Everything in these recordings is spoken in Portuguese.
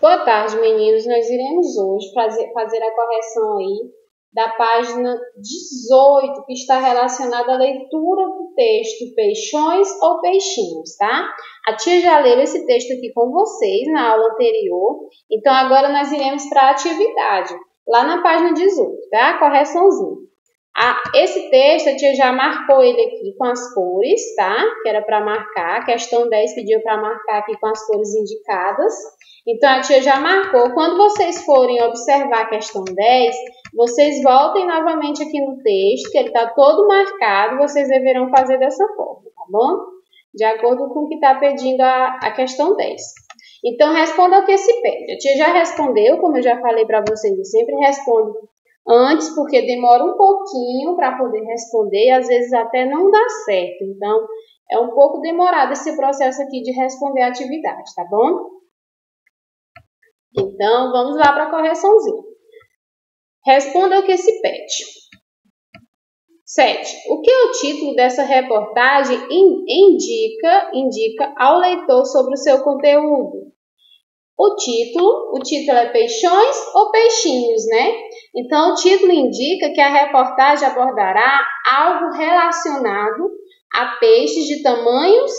Boa tarde, meninos. Nós iremos hoje fazer a correção aí da página 18, que está relacionada à leitura do texto Peixões ou Peixinhos, tá? A tia já leu esse texto aqui com vocês na aula anterior, então agora nós iremos para a atividade, lá na página 18, tá? Correçãozinha. Esse texto a tia já marcou ele aqui com as cores, tá? Que era para marcar. A questão 10 pediu para marcar aqui com as cores indicadas. Então, a tia já marcou. Quando vocês forem observar a questão 10, vocês voltem novamente aqui no texto, que ele está todo marcado. Vocês deverão fazer dessa forma, tá bom? De acordo com o que está pedindo a questão 10. Então, responda o que se pede. A tia já respondeu, como eu já falei para vocês, eu sempre respondo antes, porque demora um pouquinho para poder responder e às vezes até não dá certo. Então, é um pouco demorado esse processo aqui de responder a atividade, tá bom? Então, vamos lá para a correçãozinha. Responda o que se pede. 7. O que o título dessa reportagem indica ao leitor sobre o seu conteúdo? O título é Peixões ou Peixinhos, né? Então, o título indica que a reportagem abordará algo relacionado a peixes de tamanhos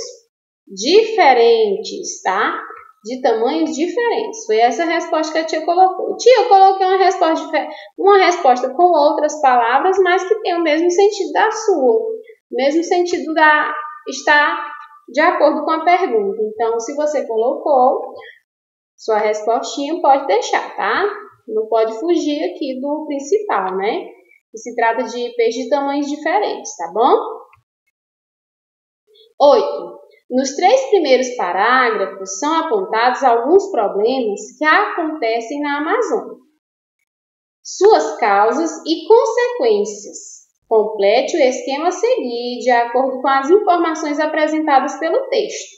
diferentes, tá? De tamanhos diferentes. Foi essa a resposta que a tia colocou. Tia, eu coloquei uma resposta com outras palavras, mas que tem o mesmo sentido da sua. O mesmo sentido está de acordo com a pergunta. Então, se você colocou sua respostinha, pode deixar, tá? Não pode fugir aqui do principal, né? Que se trata de peixe de tamanhos diferentes, tá bom? 8. Nos 3 primeiros parágrafos são apontados alguns problemas que acontecem na Amazônia. Suas causas e consequências. Complete o esquema a seguir de acordo com as informações apresentadas pelo texto.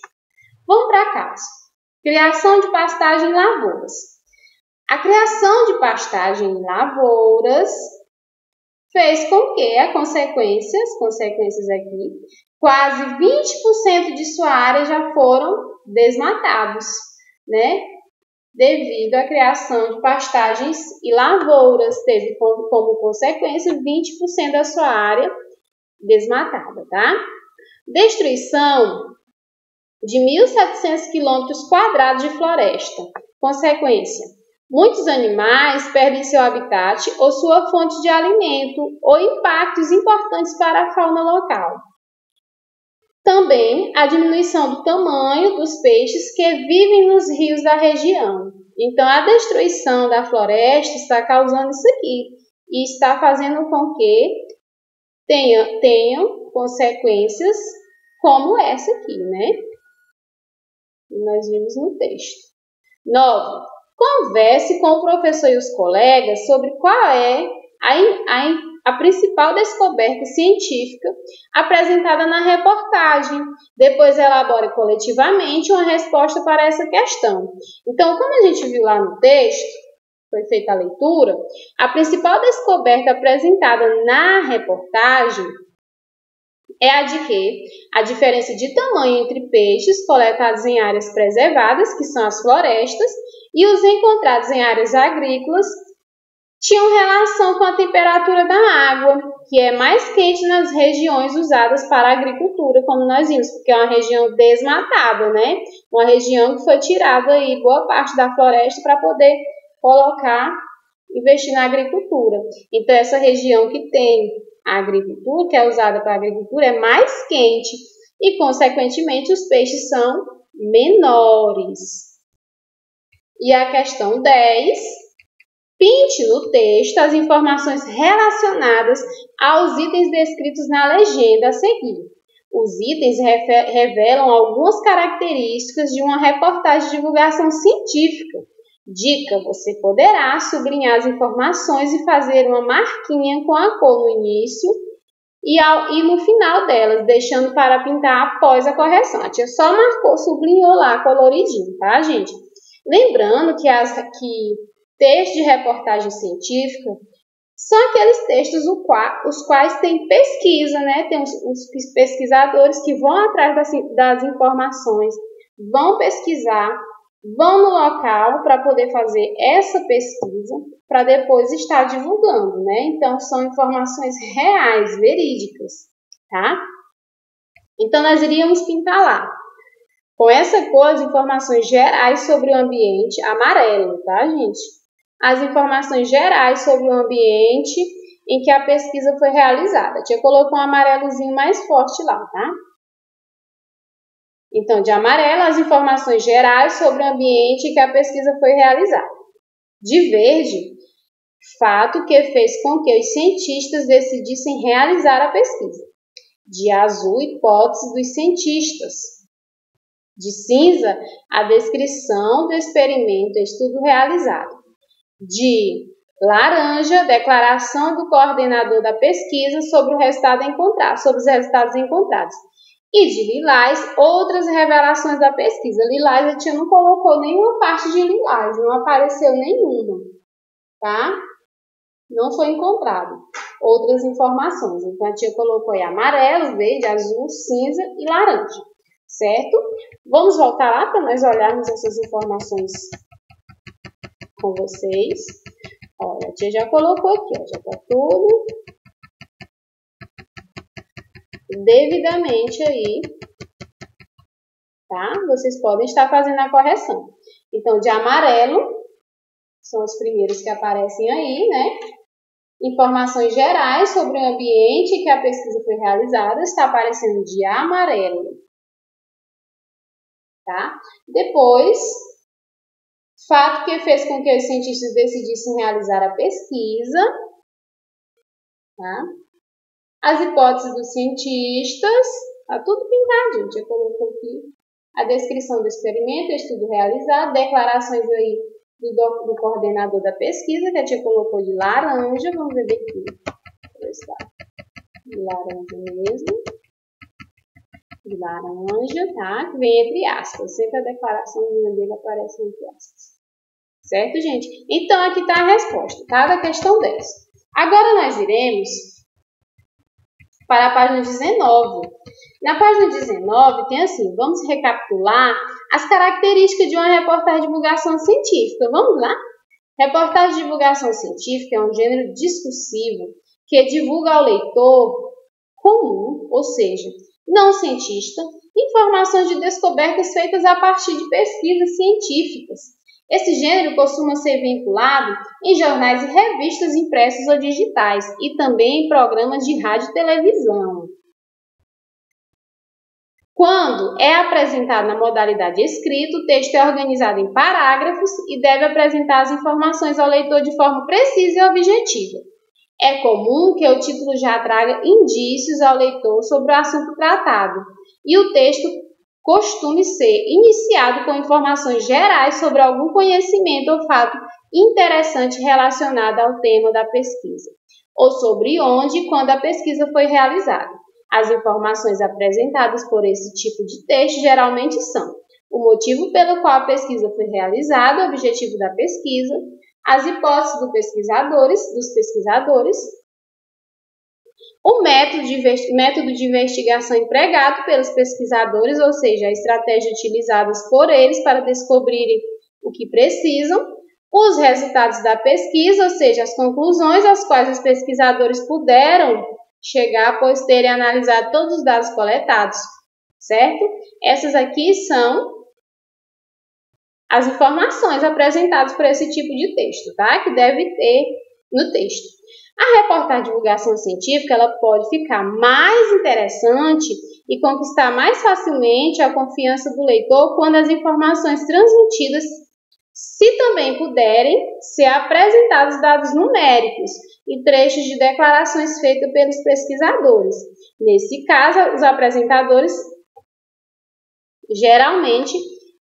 Vamos para a causa. Criação de pastagem em lavouras. A criação de pastagem em lavouras fez com que as consequências aqui, quase 20% de sua área já foram desmatados, né? Devido à criação de pastagens e lavouras, teve como consequência 20% da sua área desmatada, tá? Destruição de 1.700 km² de floresta. Consequência: muitos animais perdem seu habitat ou sua fonte de alimento ou impactos importantes para a fauna local. Também a diminuição do tamanho dos peixes que vivem nos rios da região. Então, a destruição da floresta está causando isso aqui e está fazendo com que tenham consequências como essa aqui, né? Nós vimos no texto. 9. Converse com o professor e os colegas sobre qual é a principal descoberta científica apresentada na reportagem. Depois elabore coletivamente uma resposta para essa questão. Então, como a gente viu lá no texto, foi feita a leitura, a principal descoberta apresentada na reportagem é a de que a diferença de tamanho entre peixes coletados em áreas preservadas, que são as florestas, e os encontrados em áreas agrícolas, tinham relação com a temperatura da água, que é mais quente nas regiões usadas para a agricultura, como nós vimos, porque é uma região desmatada, né? Uma região que foi tirada aí boa parte da floresta para poder investir na agricultura. Então, essa região que tem a agricultura, que é usada para a agricultura, é mais quente e, consequentemente, os peixes são menores. E a questão 10, pinte no texto as informações relacionadas aos itens descritos na legenda a seguir. Os itens revelam algumas características de uma reportagem de divulgação científica. Dica: você poderá sublinhar as informações e fazer uma marquinha com a cor no início e no final delas, deixando para pintar após a correção. A tia só marcou, sublinhou lá coloridinho, tá, gente? Lembrando que textos de reportagem científica são aqueles textos os quais tem pesquisa, né? Tem os pesquisadores que vão atrás das informações, vão pesquisar vão no local para poder fazer essa pesquisa, para depois estar divulgando, né? Então, são informações reais, verídicas, tá? Então, nós iríamos pintar lá. Com essa cor, as informações gerais sobre o ambiente, amarelo, tá, gente? As informações gerais sobre o ambiente em que a pesquisa foi realizada. A tia colocou um amarelozinho mais forte lá, tá? Então, de amarelo, as informações gerais sobre o ambiente em que a pesquisa foi realizada. De verde, fato que fez com que os cientistas decidissem realizar a pesquisa. De azul, hipótese dos cientistas. De cinza, a descrição do experimento, estudo realizado. De laranja, declaração do coordenador da pesquisa sobre o resultado encontrado, sobre os resultados encontrados. E de lilás, outras revelações da pesquisa. Lilás, a tia não colocou nenhuma parte de lilás, não apareceu nenhuma, tá? Não foi encontrado outras informações. Então, a tia colocou aí amarelo, verde, azul, cinza e laranja, certo? Vamos voltar lá para nós olharmos essas informações com vocês. Olha, a tia já colocou aqui, ó, já está tudo devidamente aí, tá? Vocês podem estar fazendo a correção. Então, de amarelo, são os primeiros que aparecem aí, né? Informações gerais sobre o ambiente em que a pesquisa foi realizada, está aparecendo de amarelo, tá? Depois, fato que fez com que os cientistas decidissem realizar a pesquisa, tá? As hipóteses dos cientistas, tá tudo pintadinho, já colocou aqui a descrição do experimento, estudo realizado, declarações aí do coordenador da pesquisa, que a tia colocou de laranja, vamos ver aqui, de laranja mesmo, de laranja, tá? Que vem entre aspas, sempre a declaraçãozinha dele aparece entre aspas, certo, gente? Então, aqui está a resposta, tá? Da questão 10. Agora, nós iremos para a página 19. Na página 19 tem assim, vamos recapitular as características de uma reportagem de divulgação científica. Vamos lá? Reportagem de divulgação científica é um gênero discursivo que divulga ao leitor comum, ou seja, não cientista, informações de descobertas feitas a partir de pesquisas científicas. Esse gênero costuma ser vinculado em jornais e revistas impressos ou digitais e também em programas de rádio e televisão. Quando é apresentado na modalidade escrita, o texto é organizado em parágrafos e deve apresentar as informações ao leitor de forma precisa e objetiva. É comum que o título já traga indícios ao leitor sobre o assunto tratado e o texto costume ser iniciado com informações gerais sobre algum conhecimento ou fato interessante relacionado ao tema da pesquisa, ou sobre onde e quando a pesquisa foi realizada. As informações apresentadas por esse tipo de texto geralmente são o motivo pelo qual a pesquisa foi realizada, o objetivo da pesquisa, as hipóteses dos pesquisadores, o método de investigação empregado pelos pesquisadores, ou seja, a estratégia utilizada por eles para descobrirem o que precisam, os resultados da pesquisa, ou seja, as conclusões às quais os pesquisadores puderam chegar após terem analisado todos os dados coletados, certo? Essas aqui são as informações apresentadas por esse tipo de texto, tá? Que deve ter no texto. A reportagem de divulgação científica ela pode ficar mais interessante e conquistar mais facilmente a confiança do leitor quando as informações transmitidas, se também puderem, ser apresentados dados numéricos e trechos de declarações feitas pelos pesquisadores. Nesse caso, os apresentadores, geralmente,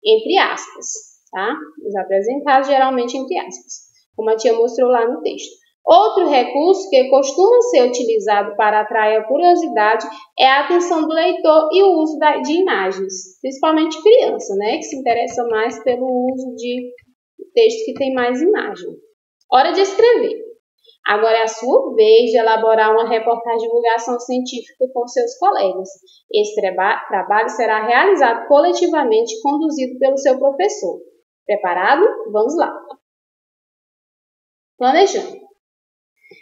entre aspas, tá? Os apresentados, geralmente, entre aspas, como a tia mostrou lá no texto. Outro recurso que costuma ser utilizado para atrair a curiosidade é a atenção do leitor e o uso de imagens, principalmente criança, né, que se interessa mais pelo uso de texto que tem mais imagem. Hora de escrever. Agora é a sua vez de elaborar uma reportagem de divulgação científica com seus colegas. Esse trabalho será realizado coletivamente e conduzido pelo seu professor. Preparado? Vamos lá. Planejando.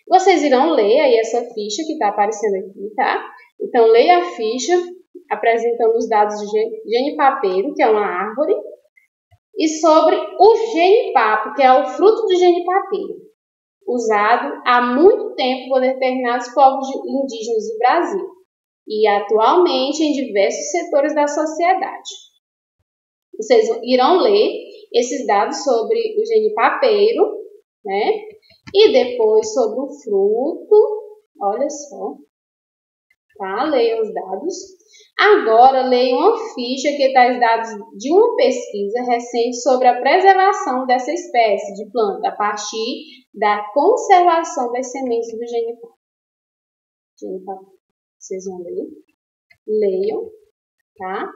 Vocês irão ler aí essa ficha que está aparecendo aqui, tá? Então, leia a ficha apresentando os dados de genipapeiro, que é uma árvore, e sobre o genipapo, que é o fruto do genipapeiro, usado há muito tempo por determinados povos indígenas do Brasil e atualmente em diversos setores da sociedade. Vocês irão ler esses dados sobre o genipapeiro, né? E depois sobre o fruto, olha só, tá? Leiam os dados. Agora, leiam uma ficha que traz dados de uma pesquisa recente sobre a preservação dessa espécie de planta a partir da conservação das sementes do genipapo. Vocês vão ler, leiam, tá?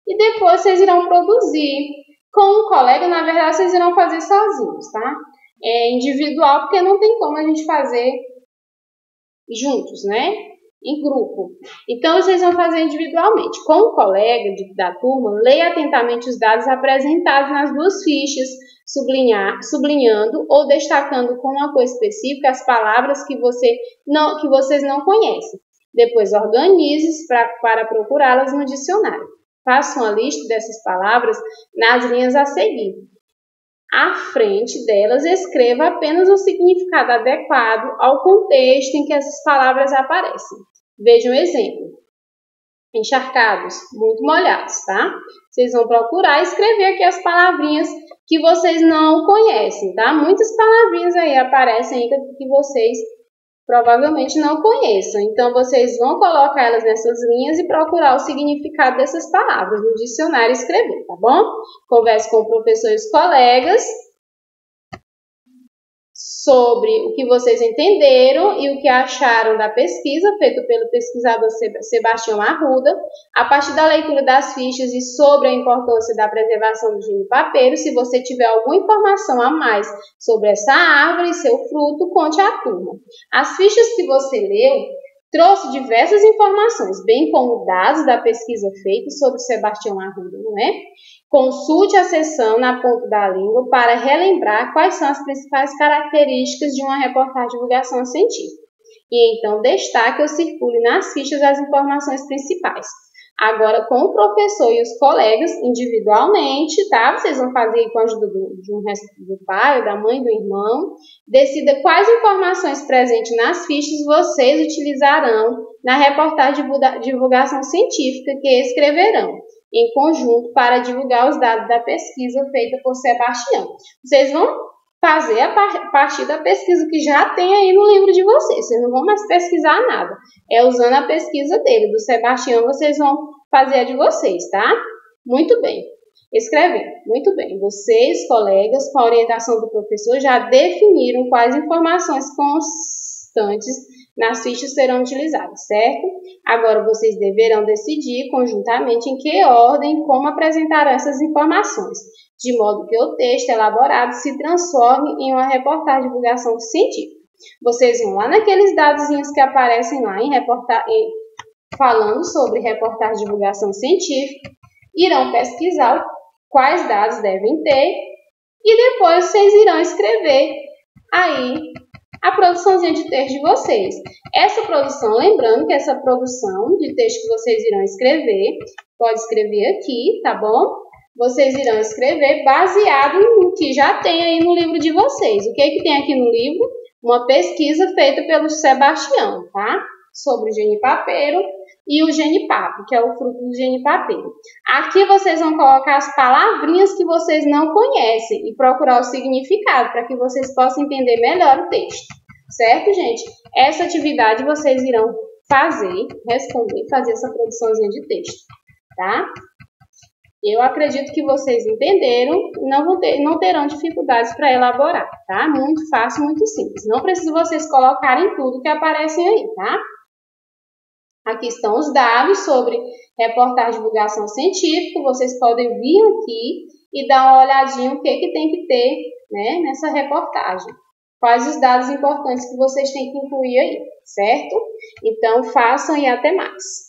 E depois vocês irão produzir com um colega. Na verdade, vocês irão fazer sozinhos, tá? É individual, porque não tem como a gente fazer juntos, né? Em grupo. Então, vocês vão fazer individualmente. Com o colega da turma, leia atentamente os dados apresentados nas duas fichas, sublinhando ou destacando com uma cor específica as palavras que vocês não conhecem. Depois, organize para procurá-las no dicionário. Faça uma lista dessas palavras nas linhas a seguir. À frente delas, escreva apenas o significado adequado ao contexto em que essas palavras aparecem. Veja um exemplo. Encharcados, muito molhados, tá? Vocês vão procurar escrever aqui as palavrinhas que vocês não conhecem, tá? Muitas palavrinhas aí aparecem aí que vocês provavelmente não conheçam. Então, vocês vão colocar elas nessas linhas e procurar o significado dessas palavras no dicionário e escrever, tá bom? Converse com o professor e os colegas sobre o que vocês entenderam e o que acharam da pesquisa feita pelo pesquisador Sebastião Arruda, a partir da leitura das fichas e sobre a importância da preservação do genipapeiro. Se você tiver alguma informação a mais sobre essa árvore e seu fruto, conte à turma. As fichas que você leu trouxe diversas informações, bem como dados da pesquisa feita sobre Sebastião Arruda, não é? Consulte a seção na ponta da língua para relembrar quais são as principais características de uma reportagem de divulgação científica. E então destaque ou circule nas fichas as informações principais. Agora, com o professor e os colegas, individualmente, tá? Vocês vão fazer com a ajuda do pai, da mãe, do irmão. Decida quais informações presentes nas fichas vocês utilizarão na reportagem de divulgação científica que escreverão em conjunto para divulgar os dados da pesquisa feita por Sebastião. Vocês vão fazer a partir da pesquisa que já tem aí no livro de vocês. Vocês não vão mais pesquisar nada. É usando a pesquisa dele, do Sebastião, vocês vão fazer a de vocês, tá? Muito bem. Escrevendo. Muito bem. Vocês, colegas, com a orientação do professor, já definiram quais informações constantes nas fichas serão utilizadas, certo? Agora, vocês deverão decidir conjuntamente em que ordem e como apresentarão essas informações, de modo que o texto elaborado se transforme em uma reportagem de divulgação científica. Vocês vão lá naqueles dadozinhos que aparecem lá falando sobre reportagem de divulgação científica, irão pesquisar quais dados devem ter e depois vocês irão escrever aí a produçãozinha de texto de vocês. Essa produção, lembrando que essa produção de texto que vocês irão escrever, pode escrever aqui, tá bom? Vocês irão escrever baseado no que já tem aí no livro de vocês. O que é que tem aqui no livro? Uma pesquisa feita pelo Sebastião, tá? Sobre o genipapeiro e o genipapo, que é o fruto do genipapeiro. Aqui vocês vão colocar as palavrinhas que vocês não conhecem e procurar o significado para que vocês possam entender melhor o texto. Certo, gente? Essa atividade vocês irão fazer essa produçãozinha de texto, tá? Eu acredito que vocês entenderam e não terão dificuldades para elaborar, tá? Muito fácil, muito simples. Não precisa vocês colocarem tudo que aparecem aí, tá? Aqui estão os dados sobre reportagem de divulgação científica. Vocês podem vir aqui e dar uma olhadinha o que tem que ter, né, nessa reportagem. Quais os dados importantes que vocês têm que incluir aí, certo? Então, façam e até mais.